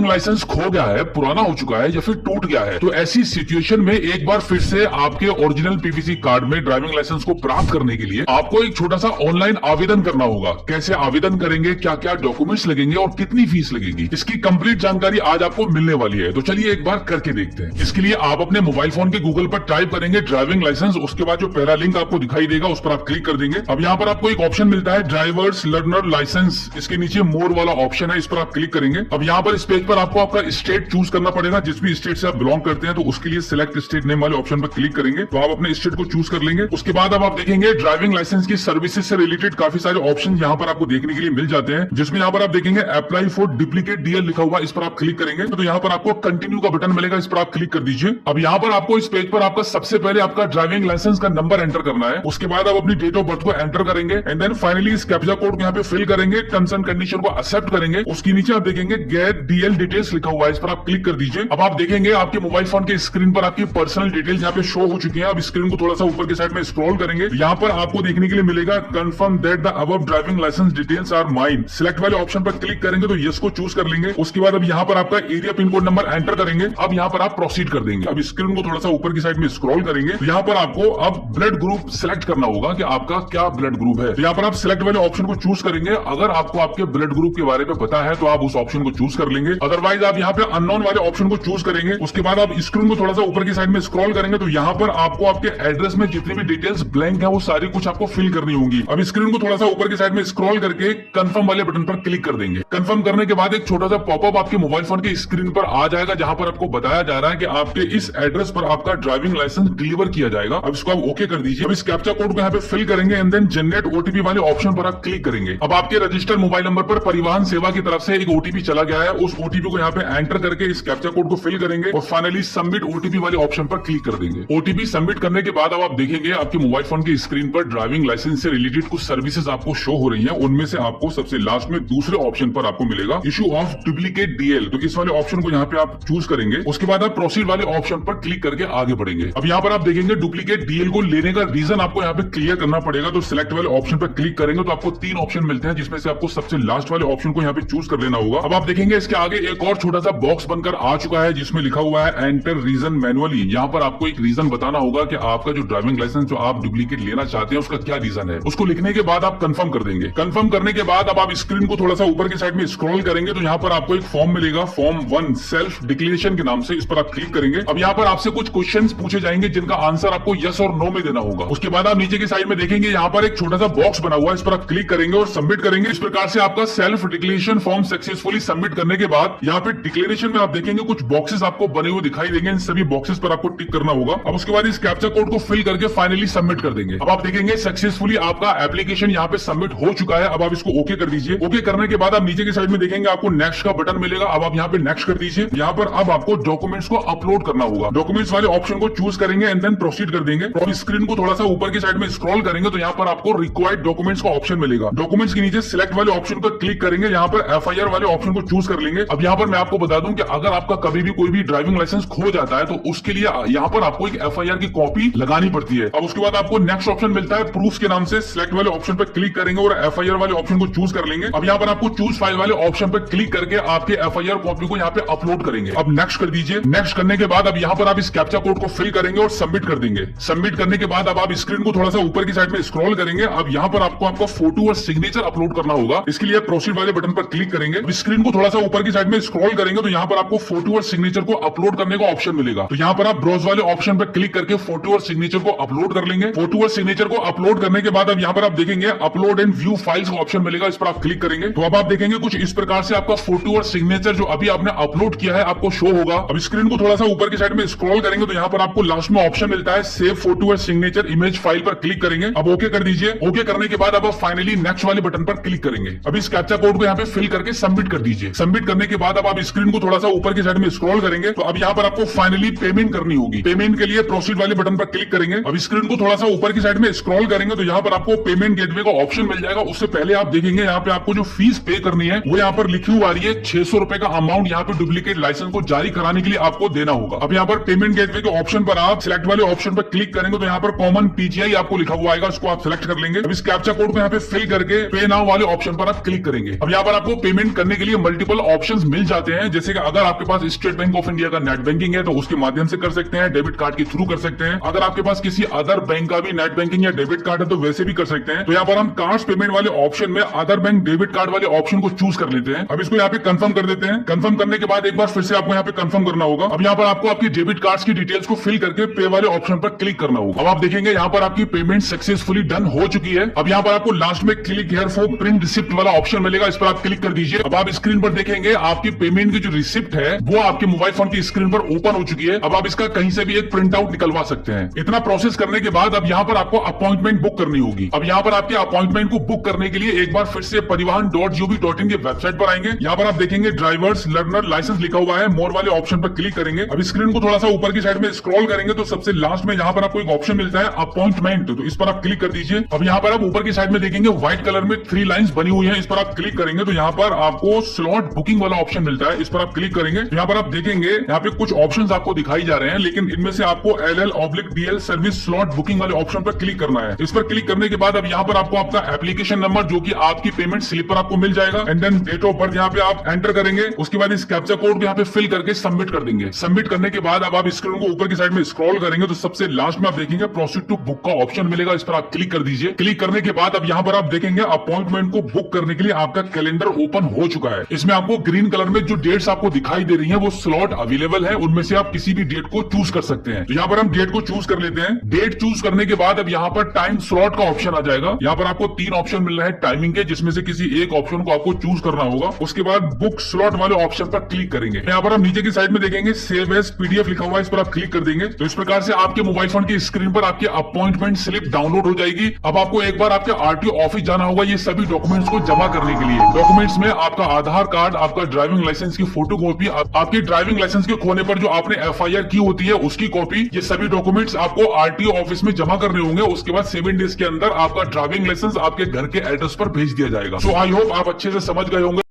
Licence खो गया है, पुराना हो चुका है या फिर टूट गया है, तो ऐसी सिचुएशन में एक बार फिर से आपके ओरिजिनल पीवीसी कार्ड में ड्राइविंग लाइसेंस को प्राप्त करने के लिए आपको एक छोटा सा ऑनलाइन आवेदन करना होगा। कैसे आवेदन करेंगे, क्या क्या डॉक्यूमेंट्स लगेंगे और कितनी फीस लगेगी, इसकी कंप्लीट जानकारी आज आपको मिलने वाली है। तो चलिए एक बार करके देखते हैं। इसके लिए आप अपने मोबाइल फोन के गूगल पर टाइप करेंगे ड्राइविंग लाइसेंस, उसके बाद जो पहला लिंक आपको दिखाई देगा उस पर आप क्लिक कर देंगे। अब यहाँ पर आपको एक ऑप्शन मिलता है ड्राइवर्स लर्नर लाइसेंस, इसके नीचे मोर वाला ऑप्शन है, इस पर आप क्लिक करेंगे। अब यहाँ पर इस पेज पर आपको आपका स्टेट चूज करना पड़ेगा, जिस भी स्टेट से आप बिलोंग करते हैं तो उसके लिए सिलेक्ट स्टेट नेम वाले ऑप्शन पर क्लिक करेंगे तो आप अपने स्टेट को चूज कर लेंगे। उसके बाद अब आप देखेंगे ड्राइविंग लाइसेंस की सर्विसेज से रिलेटेड काफी सारे ऑप्शन यहाँ पर आपको देखने के लिए मिल जाते हैं, जिसमें यहाँ पर आप देखेंगे अप्लाई फॉर डुप्लीकेट डीएल लिखा हुआ, इस पर आप क्लिक करेंगे तो यहाँ पर आपको कंटिन्यू का बटन मिलेगा, इस पर आप क्लिक कर दीजिए। अब यहाँ पर आपको इस पेज पर आपका सबसे पहले आपका ड्राइविंग लाइसेंस का नंबर एंटर करना है, उसके बाद आप अपनी डेट ऑफ बर्थ को एंटर करेंगे एंड देन फाइनली इस कैप्चा कोड को यहाँ पे फिल करेंगे, टर्म्स एंड कंडीशन को एक्सेप्ट करेंगे। उसके नीचे आप देखेंगे गेट डीएल डिटेल्स लिखा हुआ है, इस पर आप क्लिक कर दीजिए। अब आप देखेंगे आपके मोबाइल फोन के स्क्रीन पर आपकी पर्सनल डिटेल्स यहाँ पे शो हो चुकी है। अब स्क्रीन को थोड़ा सा ऊपर के साइड में स्क्रॉल करेंगे, यहाँ पर आपको देखने के लिए मिलेगा confirm that the above driving licence details are mine. Select वाले ऑप्शन पर क्लिक करेंगे तो यस को चूज कर लेंगे। उसके बाद अब यहाँ पर आपका area pin code number enter करेंगे। अब यहाँ पर आप प्रोसीड कर देंगे। अब स्क्रीन को थोड़ा सा ऊपर की साइड में स्क्रॉल करेंगे तो यहाँ पर आपको अब ब्लड ग्रुप सिलेक्ट करना होगा कि आपका क्या ब्लड ग्रुप है। तो यहाँ पर आप सिलेक्ट वाले ऑप्शन को चूज करेंगे। अगर आपको आपके ब्लड ग्रुप के बारे में पता है तो आप उस ऑप्शन को चूज कर लेंगे, अदरवाइज आप यहाँ पे अननोन वाले ऑप्शन को चूज करेंगे। उसके बाद आप स्क्रीन को थोड़ा सा ऊपर की साइड में स्क्रॉल करेंगे तो यहाँ पर आपको आपके एड्रेस में जितनी भी डिटेल्स ब्लैंक है वो सारी कुछ आपको फिल करनी होंगी। अब स्क्रीन को थोड़ा सा ऊपर की साइड में स्क्रॉल करके कंफर्म वाले बटन पर क्लिक कर देंगे। कंफर्म करने के बाद एक छोटा सा पॉपअप आपके मोबाइल फोन की स्क्रीन पर आ जाएगा, जहां पर आपको बताया जा रहा है कि आपके इस एड्रेस पर आपका ड्राइविंग लाइसेंस डिलीवर किया जाएगा। अब इसको आप ओके कर दीजिए। अब इस कैप्चा कोड को यहाँ पे फिल करेंगे एंड देन जनरेट ओटीपी वाले ऑप्शन पर आप क्लिक करेंगे। अब आपके रजिस्टर्ड मोबाइल नंबर पर परिवहन सेवा की तरफ से एक ओटीपी चला गया है, उस ओटीपी को यहाँ पे एंटर करके इस कैप्चा कोड को फिल करेंगे और फाइनली सबमिट ओटीपी वाले ऑप्शन पर क्लिक कर देंगे। ओटीपी सबमिट करने के बाद अब आप देखेंगे आपके मोबाइल फोन की स्क्रीन पर ड्राइविंग लाइसेंस से रिलेटेड कुछ सर्विसेज आपको शो हो रही हैं। उनमें से आपको सबसे लास्ट में दूसरे ऑप्शन पर आपको मिलेगा इशू ऑफ डुप्लीकेट डीएल, तो इस वाले ऑप्शन को यहाँ पे आप चूज करेंगे। उसके बाद आप प्रोसीड वाले ऑप्शन पर क्लिक करके आगे बढ़ेंगे। अब यहाँ पर आप देखेंगे डुप्लीकेट डीएल को लेने का रीजन आपको यहाँ पे क्लियर करना पड़ेगा, तो सिलेक्ट वाले ऑप्शन पर क्लिक करेंगे तो आपको 3 ऑप्शन मिलते हैं, जिसमें से आपको सबसे लास्ट वाले ऑप्शन को यहाँ पे चूज कर लेना होगा। अब आप देखेंगे इसके आगे एक और छोटा सा बॉक्स बनकर आ चुका है, जिसमें लिखा हुआ है एंटर रीजन मैनुअली। यहाँ पर आपको एक रीजन बताना होगा कि आपका जो ड्राइविंग लाइसेंस जो आप डुप्लीकेट लेना चाहते हैं उसका क्या रीजन है। उसको लिखने के बाद आप कंफर्म कर देंगे। कंफर्म करने के बाद अब आप स्क्रीन को थोड़ा सा ऊपर की साइड में स्क्रॉल करेंगे तो यहाँ पर आपको एक फॉर्म मिलेगा, फॉर्म 1 सेल्फ डिक्लेरेशन के नाम से, इस पर आप क्लिक करेंगे। अब यहाँ पर आपसे कुछ क्वेश्चंस पूछे जाएंगे जिनका आंसर आपको यस और नो में देना होगा। उसके बाद आप नीचे की साइड में देखेंगे यहाँ पर एक छोटा सा बॉक्स बना हुआ है, इस पर आप क्लिक करेंगे और सबमिट करेंगे। इस प्रकार से आपका self declaration form successfully submit करने के बाद यहाँ पे डिक्लेरेशन में आप देखेंगे कुछ बॉक्सेस आपको बने हुए दिखाई देंगे, इन सभी बॉक्सेस पर आपको टिक करना होगा। अब उसके बाद इस कैप्चा कोड को फिल करके फाइनली सबमिट कर देंगे। अब आप देखेंगे सक्सेसफुली आपका एप्लीकेशन यहाँ पे सबमिट हो चुका है। अब आप इसको ओके कर दीजिए। ओके करने के बाद आप नीचे की साइड में देखेंगे आपको नेक्स्ट का बटन मिलेगा। अब आप यहाँ पे नेक्स्ट कर दीजिए। यहाँ पर अब आपको डॉक्यूमेंट्स को अपलोड करना होगा। डॉक्यूमेंट्स वाले ऑप्शन को चूज करेंगे एंड देन प्रोसीड कर देंगे। और स्क्रीन को थोड़ा सा ऊपर की साइड में स्क्रॉल करेंगे तो यहाँ पर आपको रिक्वायर्ड डॉक्यूमेंट्स का ऑप्शन मिलेगा। डॉक्यूमेंट्स के नीचे सिलेक्ट वाले ऑप्शन पर क्लिक करेंगे, यहाँ पर एफआईआर वाले ऑप्शन को चूज कर लेंगे। अब यहाँ पर मैं आपको बता दूं कि अगर आपका कभी भी कोई भी ड्राइविंग लाइसेंस खो जाता है तो उसके लिए यहाँ पर आपको एक एफआईआर की कॉपी लगानी पड़ती है। अब उसके बाद आपको नेक्स्ट ऑप्शन मिलता है प्रूफ के नाम से। सिलेक्ट वाले ऑप्शन पर क्लिक करेंगे और एफआईआर वाले ऑप्शन को चूज कर लेंगे। अब यहाँ पर आपको चूज फाइल वाले ऑप्शन पर क्लिक करके आपके एफआईआर कॉपी को यहाँ पे अपलोड करेंगे। अब नेक्स्ट कर दीजिए। नेक्स्ट करने के बाद अब यहाँ पर आप इस कैप्चा कोड को फिल करेंगे और सबमिट कर देंगे। सबमिट करने के बाद अब आप स्क्रीन को थोड़ा सा ऊपर की साइड में स्क्रॉल करेंगे। अब यहाँ पर आपको आपका फोटो और सिग्नेचर अपलोड करना होगा। इसके लिए प्रोसीड वाले बटन पर क्लिक करेंगे। स्क्रीन को थोड़ा सा ऊपर की साइड में स्क्रॉल करेंगे तो यहाँ पर आपको फोटो और सिग्नेचर को अपलोड करने का ऑप्शन मिलेगा। तो यहाँ पर आप ब्राउज वाले ऑप्शन पर क्लिक करके फोटो और सिग्नेचर को अपलोड कर लेंगे। फोटो और सिग्नेचर को अपलोड करने के बाद अब यहाँ पर आप देखेंगे अपलोड एंड व्यू फाइल्स का ऑप्शन मिलेगा, इस पर आप क्लिक करेंगे। तो अब आप देखेंगे कुछ इस प्रकार से आपका फोटो और सिग्नेचर जो अभी आपने अपलोड किया है आपको शो होगा। अब स्क्रीन को थोड़ा सा ऊपर की साइड में स्क्रॉल करेंगे तो यहाँ पर आपको लास्ट में ऑप्शन मिलता है सेव फोटो और सिग्नेचर इमेज फाइल पर क्लिक करेंगे। अब ओके कर दीजिए। ओके करने के बाद अब आप फाइनली नेक्स्ट वाले बटन पर क्लिक करेंगे। अब इस कैप्चा कोड को यहाँ पे फिल करके सबमिट कर दीजिए। सबमिट करने के बाद अब आप स्क्रीन को थोड़ा सा ऊपर की साइड में स्क्रॉल करेंगे तो अब यहाँ पर आपको फाइनली पेमेंट करनी होगी। पेमेंट के लिए प्रोसीड वाले बटन पर क्लिक करेंगे। अब स्क्रीन को थोड़ा सा ऊपर की साइड में स्क्रॉल करेंगे तो यहाँ पर आपको पेमेंट गेटवे का ऑप्शन मिल जाएगा। उससे पहले आप देखेंगे यहाँ पे आपको जो फीस पे करनी है वो यहाँ पर लिखी हुई आ रही है। 600 रुपए का अमाउंट यहाँ पे डुप्लीकेट लाइसेंस को जारी कराने के लिए आपको देना होगा। अब यहाँ पर पेमेंट गेटवे के ऑप्शन पर आप सिलेक्ट वाले ऑप्शन पर क्लिक करेंगे तो यहाँ पर कॉमन पीजीआई आपको लिखा हुआ आएगा, उसको आप सिलेक्ट कर लेंगे। अब इस कैप्चा कोड को यहाँ पे फिल करके पे नाउ वाले ऑप्शन पर आप क्लिक करेंगे। अब यहाँ पर आपको पेमेंट करने के लिए मल्टीपल ऑप्शंस मिल जाते हैं, जैसे कि अगर आपके पास स्टेट बैंक ऑफ इंडिया का नेट बैंकिंग है तो उसके माध्यम से कर सकते हैं, डेबिट कार्ड के थ्रू कर सकते हैं। अगर आपके पास किसी अदर बैंक का भी नेट बैंकिंग या डेबिट कार्ड है तो वैसे भी कर सकते हैं। तो यहाँ पर हम कार्ड पेमेंट वाले ऑप्शन में अदर बैंक डेबिट कार्ड वाले ऑप्शन को चूज कर लेते हैं। अब इसको यहाँ पे कंफर्म कर देते हैं। कंफर्म करने के बाद एक बार फिर से आपको यहाँ पे कंफर्म करना होगा। अब यहाँ पर आपको आपकी डेबिट कार्ड्स की डिटेल्स को फिल करके पे वाले ऑप्शन पर क्लिक करना होगा। अब आप देखेंगे यहाँ पर आपकी पेमेंट सक्सेसफुली डन हो चुकी है। अब यहाँ पर आपको लास्ट में click here for print receipt वाला ऑप्शन मिलेगा, इस पर आप क्लिक कर दीजिए। अब आप स्क्रीन पर देखेंगे आपकी पेमेंट की जो रिसिप्ट है वो आपके मोबाइल फोन की स्क्रीन पर ओपन हो चुकी है। अब आप इसका कहीं से भी एक प्रिंट आउट निकलवा सकते हैं। इतना प्रोसेस करने के बाद अब यहाँ पर आपको अपॉइंटमेंट बुक करनी होगी। अब यहाँ पर आपके अपॉइंटमेंट को बुक करने के लिए एक बार फिर से परिवहन.gov.in की वेबसाइट पर आएंगे। यहाँ पर आप देखेंगे ड्राइवर्स लर्नर लाइसेंस लिखा हुआ है, मोर वाले ऑप्शन पर क्लिक करेंगे। अब स्क्रीन को थोड़ा सा ऊपर की साइड में स्क्रॉल करेंगे तो सबसे लास्ट में यहाँ पर आपको एक ऑप्शन मिलता है अपॉइंटमेंट, तो इस पर आप क्लिक कर दीजिए। अब यहाँ पर आप ऊपर की साइड में देखेंगे व्हाइट कलर में 3 लाइंस बनी हुई है, इस पर आप क्लिक करेंगे तो यहाँ पर आपको स्लॉट बुकिंग वाला ऑप्शन मिलता है, इस पर आप क्लिक करेंगे। यहाँ पर आप देखेंगे यहाँ पे कुछ ऑप्शंस आपको दिखाई जा रहे हैं, लेकिन इनमें से आपको LL/DL सर्विस स्लॉट बुकिंग वाले ऑप्शन पर क्लिक करना है। इस पर क्लिक करने के बाद अब यहाँ पर आपको आपका एप्लीकेशन नंबर जो कि आपकी पेमेंट स्लिप पर आपको मिल जाएगा, and then date of birth यहाँ पे आप एंटर करेंगे। उसके बाद इस कैप्चा कोड को यहाँ पे फिल करके सबमिट कर देंगे। सबमिट करने के बाद अब आप स्क्रीन को ऊपर की साइड में स्क्रॉल करेंगे तो सबसे लास्ट में आप देखेंगे प्रोसीड टू बुक का ऑप्शन मिलेगा, इस पर आप क्लिक कर दीजिए। क्लिक करने के बाद अब यहाँ पर आप देखेंगे अपॉइंटमेंट को बुक करने के लिए आपका कैलेंडर ओपन हो चुका है। इसमें आपको ग्रीन कलर में जो डेट्स आपको दिखाई दे रही है वो स्लॉट अवेलेबल है, उनमें से आप किसी भी डेट को चूज कर सकते हैं। तो यहाँ पर हम डेट को चूज कर लेते हैं। डेट चूज करने के बाद अब यहाँ पर टाइम स्लॉट का ऑप्शन आ जाएगा। यहाँ पर आपको 3 ऑप्शन मिल रहे हैं टाइमिंग के, जिसमें से किसी एक ऑप्शन को आपको चूज करना होगा। उसके बाद बुक स्लॉट वाले ऑप्शन पर क्लिक करेंगे। यहाँ पर हम नीचे की साइड में देखेंगे सेव एज PDF लिखा हुआ है, इस पर आप क्लिक कर देंगे। तो इस प्रकार से आपके मोबाइल फोन की स्क्रीन पर आपकी अपॉइंटमेंट स्लिप डाउनलोड हो जाएगी। अब आपको एक बार आपके RTO ऑफिस जाना होगा ये सभी डॉक्यूमेंट्स को जमा करने के लिए। डॉक्यूमेंट्स में आपका आधार कार्ड, आपका ड्राइविंग लाइसेंस की फोटोकॉपी, आपकी ड्राइविंग लाइसेंस के खोने पर जो आपने FIR की होती है उसकी कॉपी, ये सभी डॉक्यूमेंट्स आपको RTO ऑफिस में जमा करने होंगे। उसके बाद 7 डेज के अंदर आपका ड्राइविंग लाइसेंस आपके घर के एड्रेस पर भेज दिया जाएगा। सो आई होप आप अच्छे से समझ गए होंगे।